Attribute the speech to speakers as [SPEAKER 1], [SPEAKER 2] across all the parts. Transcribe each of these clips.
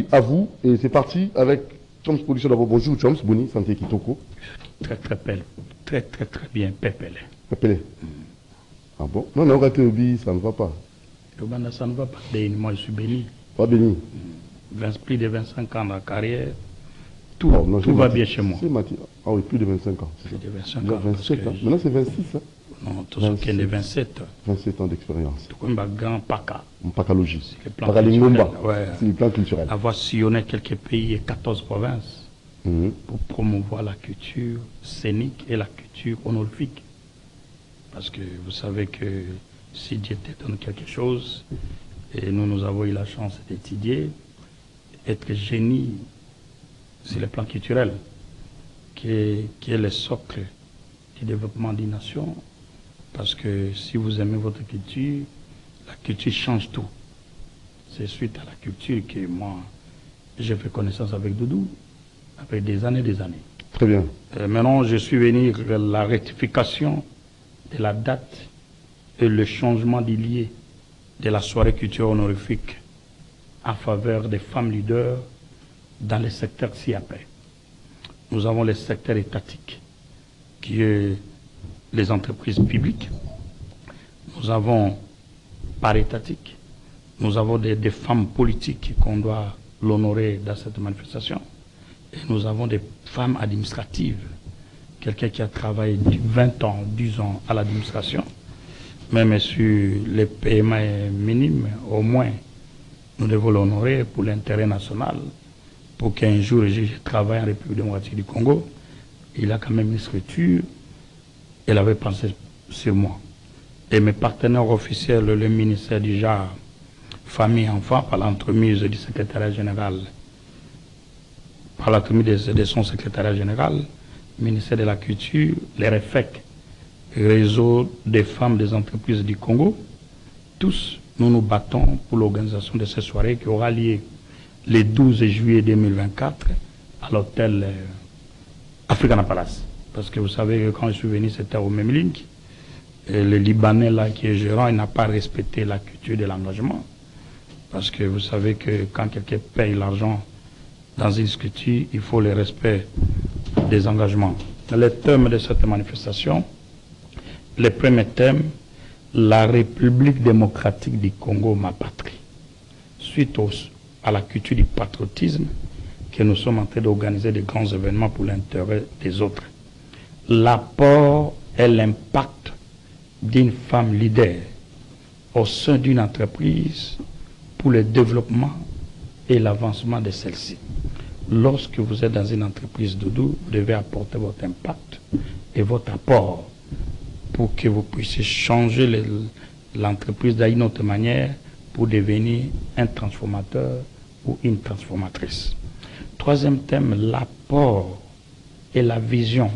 [SPEAKER 1] À vous, et c'est parti avec Choms Production d'abord. Bonjour Choms, Boni, Santé Kitoko.
[SPEAKER 2] Très belle, très bien, Pépélé.
[SPEAKER 1] Pépélé. Ah bon? Non, non, Ratéobi, ça ne va pas.
[SPEAKER 2] Ça ne va pas. Moi, je suis béni.
[SPEAKER 1] Pas béni.
[SPEAKER 2] Plus de 25 ans de carrière. Tout, tout va bien chez moi.
[SPEAKER 1] Ah oui, plus de 25 ans.
[SPEAKER 2] Plus de 25
[SPEAKER 1] ans. 27 ans. Maintenant, c'est 26, hein?
[SPEAKER 2] Non, tout ce qui est de 27.
[SPEAKER 1] 27 ans d'expérience.
[SPEAKER 2] Tout comme un grand PACA.
[SPEAKER 1] Pacalogie.
[SPEAKER 2] Paralingomba.
[SPEAKER 1] C'est le plan culturel.
[SPEAKER 2] Avoir sillonné quelques pays et 14 provinces pour promouvoir la culture scénique et la culture honorifique. Parce que vous savez que si Dieu te donne quelque chose, et nous avons eu la chance d'étudier, être génie sur le plan culturel, qui est le socle du développement d'une nation. Parce que si vous aimez votre culture, la culture change tout. C'est suite à la culture que moi, j'ai fait connaissance avec Doudou, après des années.
[SPEAKER 1] Très bien.
[SPEAKER 2] Maintenant, je suis venu à la rectification de la date et le changement du lieu de la soirée culture honorifique en faveur des femmes leaders dans les secteurs ci-après. Nous avons les secteurs étatiques, qui est les entreprises publiques. Nous avons parétatiques. Nous avons des femmes politiques qu'on doit l'honorer dans cette manifestation. Et nous avons des femmes administratives. Quelqu'un qui a travaillé 20 ans, 10 ans à l'administration, même sur les paiements minimes, au moins, nous devons l'honorer pour l'intérêt national. Pour qu'un jour, je travaille en République démocratique du Congo, il a quand même une structure, elle avait pensé sur moi. Et mes partenaires officiels, le ministère du genre, famille, enfants, par l'entremise du secrétariat général, par l'entremise de son secrétariat général, ministère de la Culture, les REFEC, réseau des femmes des entreprises du Congo, tous, nous nous battons pour l'organisation de cette soirée qui aura lieu le 12 juillet 2024 à l'hôtel Africana Palace. Parce que vous savez que quand je suis venu, c'était au même link. Et le Libanais là qui est gérant, il n'a pas respecté la culture de l'engagement. Parce que vous savez que quand quelqu'un paye l'argent dans une structure, il faut le respect des engagements. Le thème de cette manifestation, le premier thème, la République démocratique du Congo, ma patrie. Suite à la culture du patriotisme, que nous sommes en train d'organiser des grands événements pour l'intérêt des autres. L'apport et l'impact d'une femme leader au sein d'une entreprise pour le développement et l'avancement de celle-ci. Lorsque vous êtes dans une entreprise Doudou, vous devez apporter votre impact et votre apport pour que vous puissiez changer l'entreprise d'une autre manière pour devenir un transformateur ou une transformatrice. Troisième thème, l'apport et la vision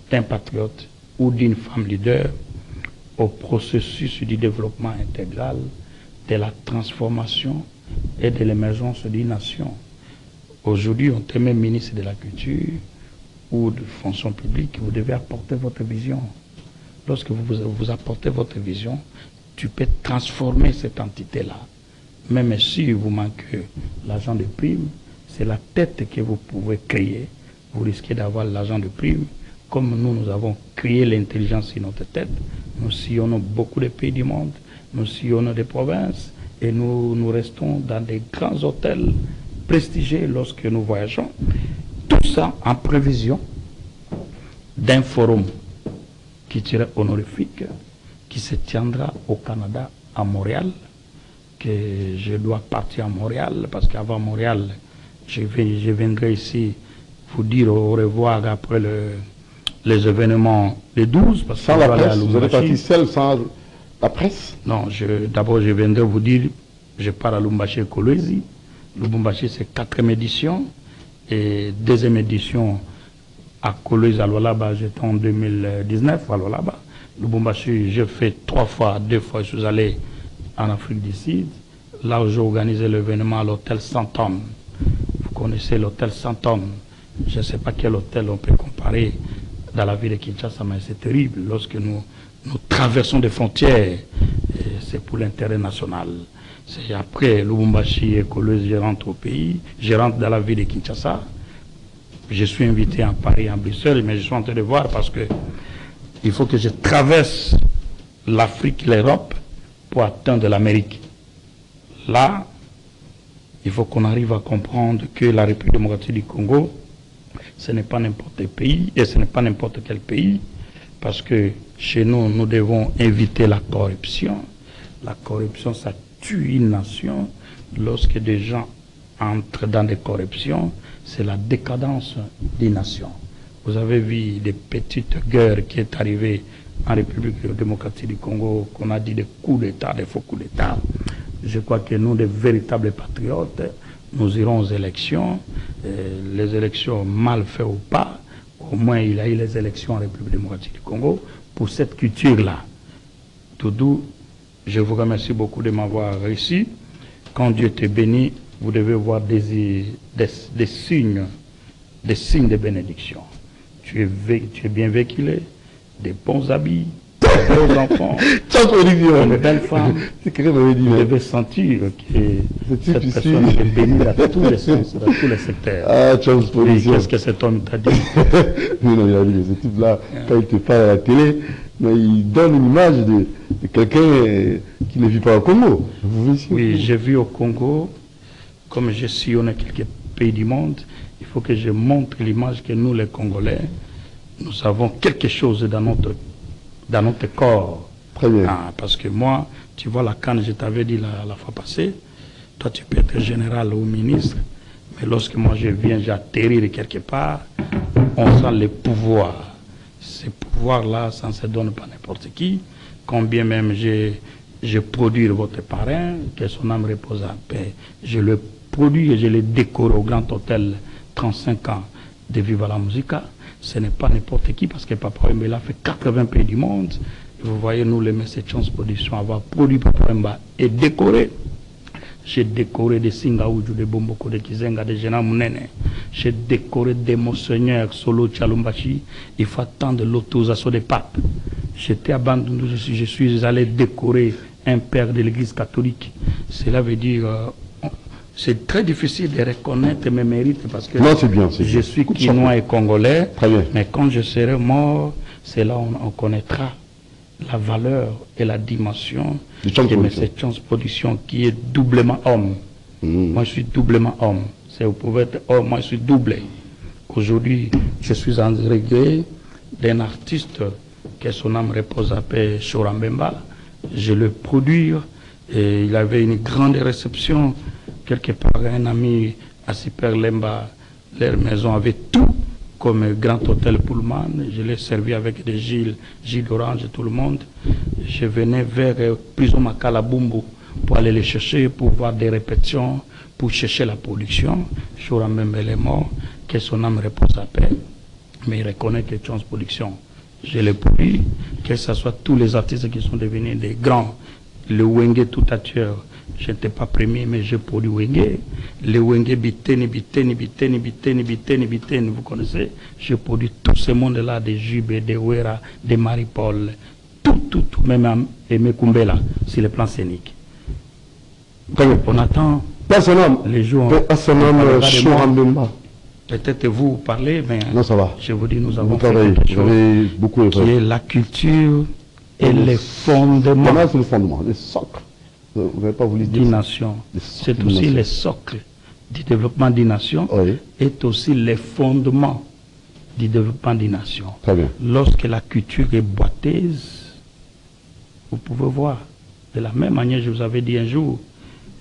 [SPEAKER 2] d'un patriote ou d'une femme leader au processus du développement intégral, de la transformation et de l'émergence d'une nation. Aujourd'hui, on est même ministre de la Culture ou de fonction publique, vous devez apporter votre vision. Lorsque vous apportez votre vision, tu peux transformer cette entité-là. Même si vous manquez l'argent de prime, c'est la tête que vous pouvez créer. Vous risquez d'avoir l'argent de prime. Comme nous avons créé l'intelligence sur notre tête, nous sillonnons beaucoup de pays du monde, nous sillonnons des provinces et nous restons dans des grands hôtels prestigieux lorsque nous voyageons. Tout ça en prévision d'un forum qui serait honorifique, qui se tiendra au Canada, à Montréal, que je dois partir à Montréal, parce qu'avant Montréal, je viendrai ici vous dire au revoir après les événements des 12. Parce
[SPEAKER 1] sans la presse, vous allez partir seul sans la presse? Non,
[SPEAKER 2] d'abord je viendrai vous dire, je pars à Lubumbashi Kolwezi. Lubumbashi c'est 4e édition, et 2e édition à Kolwezi à Lualaba, j'étais en 2019 à Lualaba. Lubumbashi, j'ai fait 2 fois, je suis allé en Afrique du Sud, là où j'ai organisé l'événement à l'hôtel Santon. Vous connaissez l'hôtel Santon, je ne sais pas quel hôtel on peut comparer dans la ville de Kinshasa, mais c'est terrible. Lorsque nous traversons des frontières, c'est pour l'intérêt national. C'est après Lubumbashi et Kolwezi, je rentre au pays, je rentre dans la ville de Kinshasa. Je suis invité à Paris, en Bruxelles, mais je suis en train de voir parce que il faut que je traverse l'Afrique, l'Europe pour atteindre l'Amérique. Là, il faut qu'on arrive à comprendre que la République démocratique du Congo, ce n'est pas n'importe quel pays, et ce n'est pas n'importe quel pays, parce que chez nous, nous devons éviter la corruption. La corruption, ça tue une nation. Lorsque des gens entrent dans des corruptions, c'est la décadence des nations. Vous avez vu des petites guerres qui est arrivées en République démocratique du Congo, qu'on a dit des coups d'État, des faux coups d'État. Je crois que nous, des véritables patriotes, nous irons aux élections. Les élections mal faites ou pas, au moins il y a eu les élections en République démocratique du Congo pour cette culture-là. Doudou, je vous remercie beaucoup de m'avoir réussi. Quand Dieu te bénit, vous devez voir des signes de bénédiction. Tu es bien véhiculé, des bons habits, des beaux enfants, une belle femme. Vous devez sentir que cette personne est bénie dans tous les sens, dans tous les secteurs.
[SPEAKER 1] Ah,
[SPEAKER 2] qu'est-ce que cet homme t'a dit?
[SPEAKER 1] Non, il a dit, ce type-là, quand il te parle à la télé, mais il donne une image de quelqu'un qui ne vit pas au Congo.
[SPEAKER 2] Oui, j'ai vu au Congo, comme j'ai sillonné quelques pays du monde, il faut que je montre l'image que nous, les Congolais, nous avons quelque chose dans notre corps.
[SPEAKER 1] Très bien.
[SPEAKER 2] Ah, parce que moi, tu vois, la canne, je t'avais dit la fois passée, toi tu peux être général ou ministre, mais lorsque moi je viens, j'atterrir quelque part, on sent les pouvoirs. Ces pouvoirs-là, ça ne se donne pas n'importe qui. Combien même j'ai produit votre parrain, que son âme repose en paix, je le produis et je le décore au Grand Hôtel 35 ans de Viva la Musica. Ce n'est pas n'importe qui parce que Papa Wemba fait 80 pays du monde. Et vous voyez, nous, les Messieurs Chance Production, avoir produit Papa Wemba et décoré. J'ai décoré des Singaoudjou, des Bomboko, des Kizenga, des Gena Mounene. J'ai décoré des Monseigneurs Solo Tchalumbashi. Il faut attendre l'autorisation des papes. J'étais abandonné, je suis allé décorer un père de l'église catholique. Cela veut dire, c'est très difficile de reconnaître mes mérites parce que
[SPEAKER 1] non, c'est bien,
[SPEAKER 2] je suis quinois et congolais.
[SPEAKER 1] Très bien.
[SPEAKER 2] Mais quand je serai mort, c'est là où on connaîtra la valeur et la dimension de cette chance production qui est doublement homme. Moi, je suis doublement homme. Vous pouvez être homme, moi, je suis doublé. Aujourd'hui, je suis en regret d'un artiste que son âme repose à paix, Chora Mbemba. Je le produis et il avait une grande réception. Quelque part, un ami à Super Lemba, leur maison avait tout comme grand hôtel Pullman. Je l'ai servi avec des Gilles d'Orange et tout le monde. Je venais vers Prison Makala Bumbu pour aller les chercher, pour voir des répétitions, pour chercher la production. Chora Mbemba est mort, que son âme repose à paix. Mais il reconnaît que Chance Production, je l'ai produit, que ce soit tous les artistes qui sont devenus des grands. Le Wenge tout à tueur, je n'étais pas premier, mais j'ai produit Wenge. Le Wenge Biteni, vous connaissez? J'ai produit tout ce monde-là, des Jube, des Wera, des Marie-Paul, tout, même Aimé Kumbela, sur le plan scénique. On attend les jours. Peut-être vous parlez, mais
[SPEAKER 1] non, ça va.
[SPEAKER 2] Je vous dis, nous avons fait quelque chose qui est la culture et les fondements.
[SPEAKER 1] C'est le fondement, les socles. Vous n'avez pas voulu dire
[SPEAKER 2] d'une nation. C'est aussi les socles du développement d'une nation et aussi les fondements du développement d'une nation.
[SPEAKER 1] Très bien.
[SPEAKER 2] Lorsque la culture est boiteuse, vous pouvez voir, de la même manière, je vous avais dit un jour,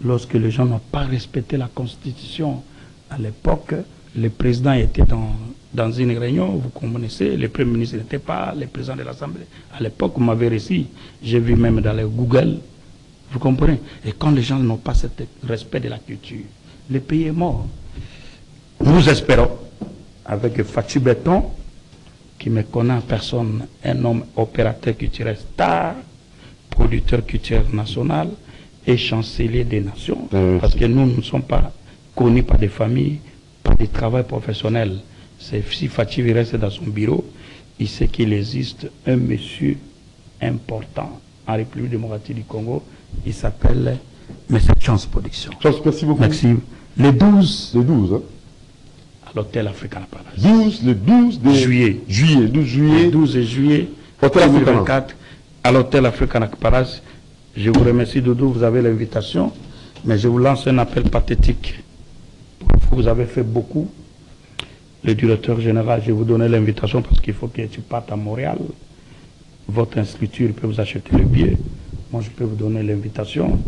[SPEAKER 2] lorsque les gens n'ont pas respecté la Constitution, à l'époque, le président était dans une réunion, vous connaissez, le Premier ministre n'était pas, le président de l'Assemblée. À l'époque, vous m'avez réussi, j'ai vu même dans le Google, vous comprenez? Et quand les gens n'ont pas ce respect de la culture, le pays est mort. Nous espérons, avec Fatou Béton, qui me connaît en personne, un homme opérateur culturel star, producteur culturel national et chancelier des nations, parce que nous ne sommes pas connus par des familles, par des travaux professionnels. Si Fatou reste dans son bureau, il sait qu'il existe un monsieur important en République démocratique du Congo. Il s'appelle mais c'est Chance Production.
[SPEAKER 1] Chance, merci beaucoup.
[SPEAKER 2] Merci. Les 12
[SPEAKER 1] Le 12, hein.
[SPEAKER 2] à l'hôtel Africana Palace.
[SPEAKER 1] 12, le 12 de
[SPEAKER 2] Juillet.
[SPEAKER 1] Juillet, 12 juillet.
[SPEAKER 2] Le 12 juillet
[SPEAKER 1] Hôtel
[SPEAKER 2] 2024 à l'hôtel Africana Palace. Je vous remercie, Doudou, vous avez l'invitation, mais je vous lance un appel pathétique. Vous avez fait beaucoup. Le directeur général, je vais vous donner l'invitation parce qu'il faut que tu partes à Montréal. Votre structure peut vous acheter le billet. Moi, je peux vous donner l'invitation.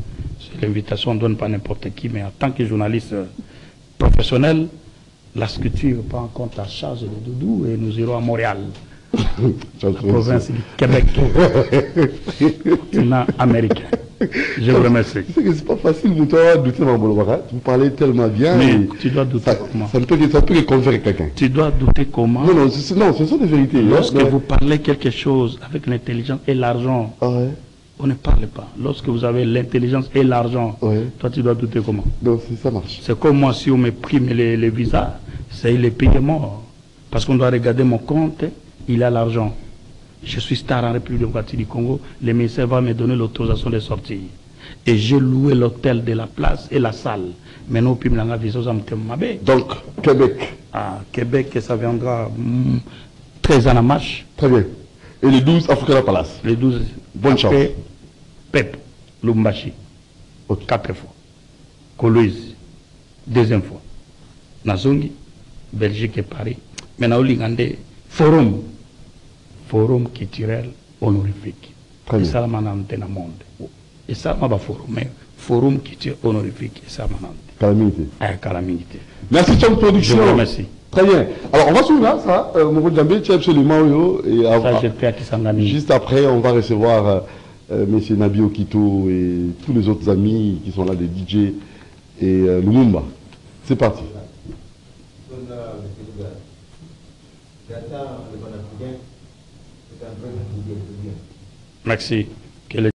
[SPEAKER 2] L'invitation ne donne pas n'importe qui, mais en tant que journaliste professionnel, la structure prend en compte la charge de Doudou et nous irons à Montréal, la province du Québec, continent américain. Je vous remercie.
[SPEAKER 1] Tu sais que c'est pas facile pour toi de douter dans Bolobara. Vous parlez tellement bien.
[SPEAKER 2] Mais tu dois douter comment?
[SPEAKER 1] Ça ne peut que convaincre quelqu'un.
[SPEAKER 2] Tu dois douter comment?
[SPEAKER 1] Non, ce sont des vérités.
[SPEAKER 2] Lorsque vous parlez quelque chose avec l'intelligence et l'argent,
[SPEAKER 1] Ouais.
[SPEAKER 2] on ne parle pas. Lorsque vous avez l'intelligence et l'argent,
[SPEAKER 1] Ouais.
[SPEAKER 2] toi tu dois douter comment?
[SPEAKER 1] Donc ça marche.
[SPEAKER 2] C'est comme moi, si on me prime les visas, c'est les paiements. Parce qu'on doit regarder mon compte, il a l'argent. Je suis star en République démocratique du Congo, le ministère va me donner l'autorisation de sortir. Et j'ai loué l'hôtel de la place et la salle. Maintenant, puis
[SPEAKER 1] Donc, Québec.
[SPEAKER 2] à Québec, ça viendra 13 ans à marche.
[SPEAKER 1] Très bien. Et les 12, Africana Palace.
[SPEAKER 2] Les 12.
[SPEAKER 1] Bonne chance.
[SPEAKER 2] Pep, Lumbashi.
[SPEAKER 1] Ok.
[SPEAKER 2] 4 fois. Coloise, 2e fois. Nazongi, Belgique et Paris. Maintenant, Lingande, Forum. Forum culturel honorifique.
[SPEAKER 1] Très
[SPEAKER 2] Et
[SPEAKER 1] bien.
[SPEAKER 2] ça, c'est dans le monde. Et ça, je vais forum, mais forum culturel honorifique. Et ça, c'est
[SPEAKER 1] Calamité.
[SPEAKER 2] calamité.
[SPEAKER 1] Merci, Chance Production.
[SPEAKER 2] Je vous remercie.
[SPEAKER 1] Très bien. Alors, on va suivre là, ça. Moro Djambé, tu es absolument yo. Et
[SPEAKER 2] Ça, j'ai fait à Kisangani.
[SPEAKER 1] juste après, on va recevoir M. Nabi Okito et tous les autres amis qui sont là, des DJ et Lumumba. C'est parti.
[SPEAKER 2] Merci. Que le